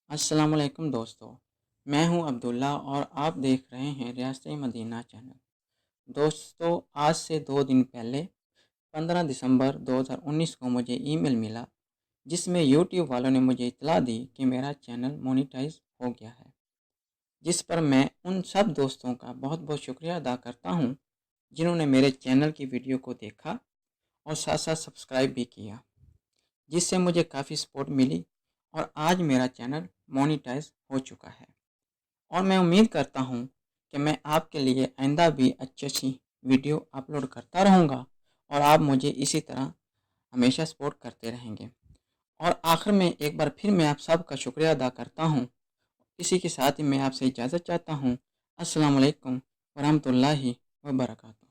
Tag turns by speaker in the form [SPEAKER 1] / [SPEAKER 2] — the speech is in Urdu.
[SPEAKER 1] السلام علیکم دوستو، میں ہوں عبداللہ اور آپ دیکھ رہے ہیں ریاست مدینہ چینل۔ دوستو، آج سے 2 دن پہلے 15 دسمبر 2019 کو مجھے ای میل ملا جس میں یوٹیوب والوں نے مجھے اطلاع دی کہ میرا چینل مونیٹائز ہو گیا ہے، جس پر میں ان سب دوستوں کا بہت بہت شکریہ ادا کرتا ہوں جنہوں نے میرے چینل کی ویڈیو کو دیکھا اور ساتھ ساتھ سبسکرائب بھی کیا، جس سے مجھے کافی سپورٹ ملی اور آج میرا چینل مونیٹائز ہو چکا ہے۔ اور میں امید کرتا ہوں کہ میں آپ کے لیے آئندہ بھی اچھی ویڈیو اپلوڈ کرتا رہوں گا اور آپ مجھے اسی طرح ہمیشہ سپورٹ کرتے رہیں گے۔ اور آخر میں ایک بار پھر میں آپ سب کا شکریہ ادا کرتا ہوں۔ اسی کے ساتھ ہی میں آپ سے اجازت چاہتا ہوں۔ السلام علیکم ورحمۃ اللہ وبرکاتہ۔